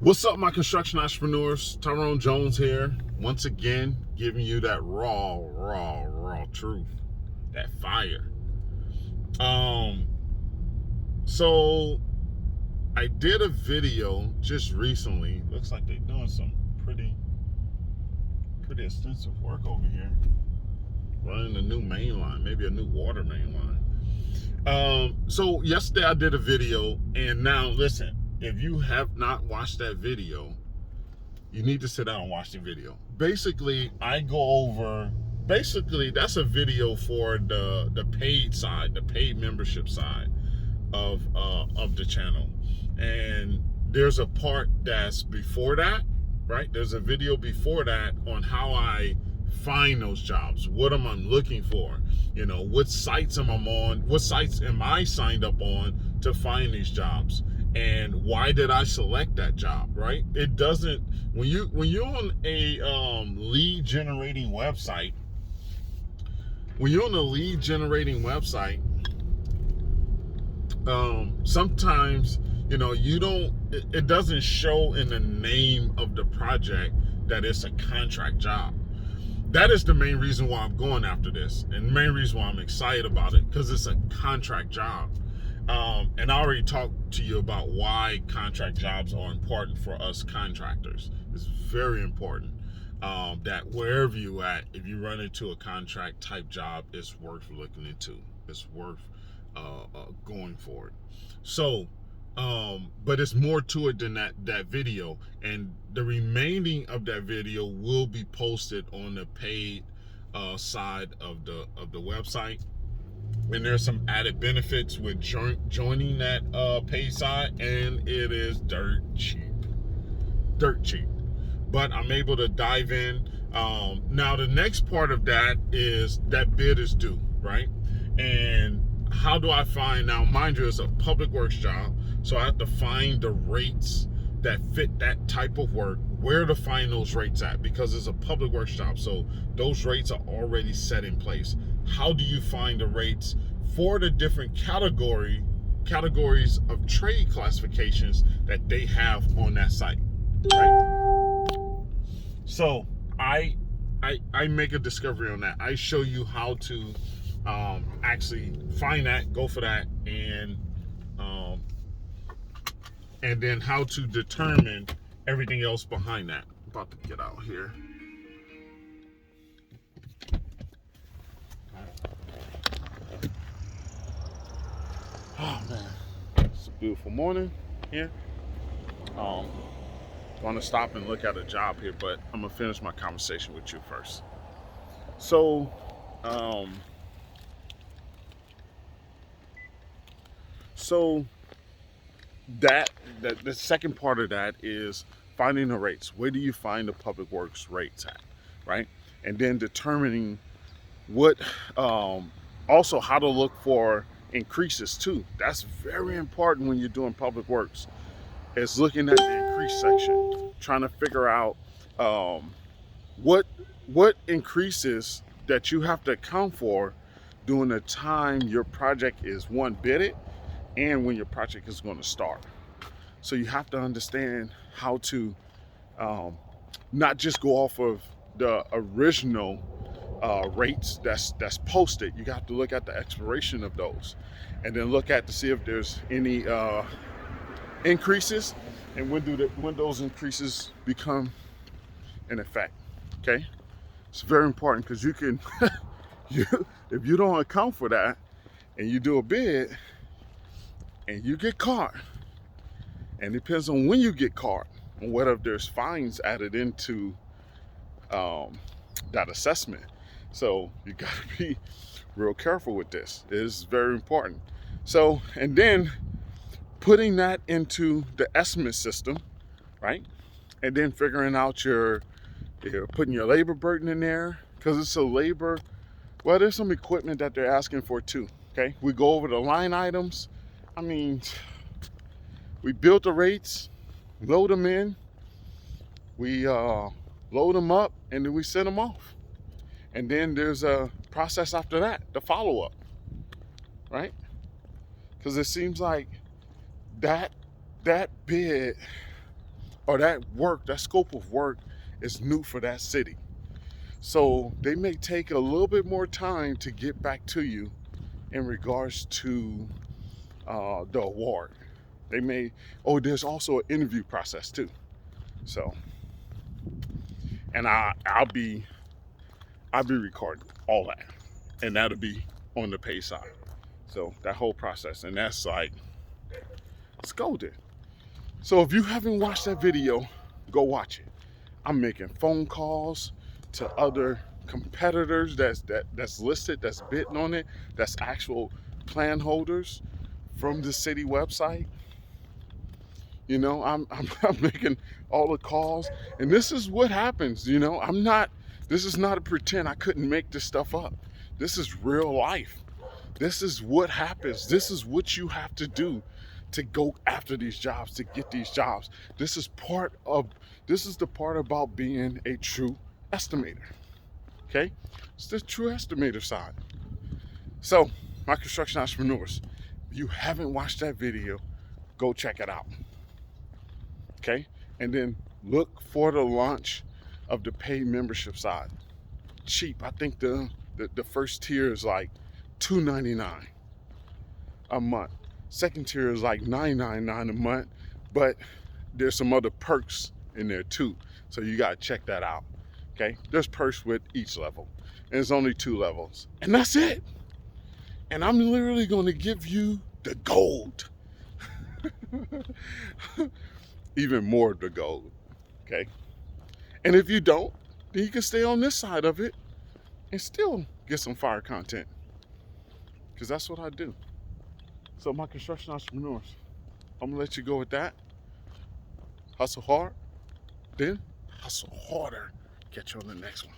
What's up, my construction entrepreneurs? Tyrone Jones here, once again, giving you that raw truth, that fire. Um, so I did a video just recently. Looks like they're doing some pretty extensive work over here, running a new main line, maybe a new water main line. So yesterday I did a video, and now listen, if you have not watched that video, you need to sit down and watch the video. Basically, I go over. Basically, that's a video for the paid side, the paid membership side of the channel. And there's a part that's before that, right? There's a video before that on how I find those jobs. What am I looking for? You know, what sites am I on? What sites am I signed up on to find these jobs? And why did I select that job, right? It doesn't, when you're on a lead generating website, sometimes, you know, it doesn't show in the name of the project that it's a contract job. That is the main reason why I'm going after this, and the main reason why I'm excited about it, because it's a contract job. And I already talked to you about why contract jobs are important for us contractors. It's very important that wherever you at, if you run into a contract type job, it's worth looking into. It's worth going for it. So, but it's more to it than that video, and the remaining of that video will be posted on the paid side of the website. And there's some added benefits with joining that paid side, and it is dirt cheap. But I'm able to dive in. Now the next part of that is that bid is due, right? And how do I find, now mind you, it's a public works job, so I have to find the rates that fit that type of work, where to find those rates at, because it's a public works job, so those rates are already set in place. How do you find the rates for the different categories of trade classifications that they have on that site, right? So I make a discovery on that. I show you how to actually find that, go for that, and then how to determine everything else behind that. I'm about to get out here. Oh man, it's a beautiful morning here. Want to stop and look at a job here, but I'm gonna finish my conversation with you first. So, that the second part of that is finding the rates. Where do you find the public works rates at, right? And then determining what, also how to look for increases too. That's very important when you're doing public works, is looking at the increase section, trying to figure out what increases that you have to account for during the time your project is bidded and when your project is going to start. So you have to understand how to not just go off of the original rates that's posted. You got to look at the expiration of those, and then look at to see if there's any increases, and when those increases become in effect. Okay, it's very important, because you can if you don't account for that and you do a bid and you get caught, and it depends on when you get caught and whether there's fines added into that assessment. So you got to be real careful with this. It is very important. So, and then putting that into the estimate system, right? And then figuring out you're putting your labor burden in there, because it's a labor. Well, there's some equipment that they're asking for too. Okay, we go over the line items. I mean, we built the rates, load them in, we load them up, and then we send them off. And then there's a process after that, the follow-up, right? Because it seems like that bid or that work, that scope of work is new for that city. So they may take a little bit more time to get back to you in regards to the award. They may, oh, there's also an interview process too. So, and I'll be recording all that, and that'll be on the pay side. So that whole process, and that's like, it's golden. So if you haven't watched that video, go watch it. I'm making phone calls to other competitors that's listed, that's bidding on it, that's actual plan holders from the city website. You know, I'm making all the calls, and this is what happens. You know, this is not a pretend. I couldn't make this stuff up. This is real life. This is what happens. This is what you have to do to go after these jobs, to get these jobs. This is the part about being a true estimator. Okay? It's the true estimator side. So, my construction entrepreneurs, if you haven't watched that video, go check it out. Okay? And then look for the launch of the paid membership side. Cheap. I think the first tier is like $2.99 a month. Second tier is like $9.99 a month, but there's some other perks in there too. So you gotta check that out. Okay? There's perks with each level. And it's only 2 levels. And that's it. And I'm literally gonna give you the gold. Even more of the gold. Okay? And if you don't, then you can stay on this side of it and still get some fire content. Because that's what I do. So my construction entrepreneurs, I'm gonna let you go with that. Hustle hard, then hustle harder. Catch you on the next one.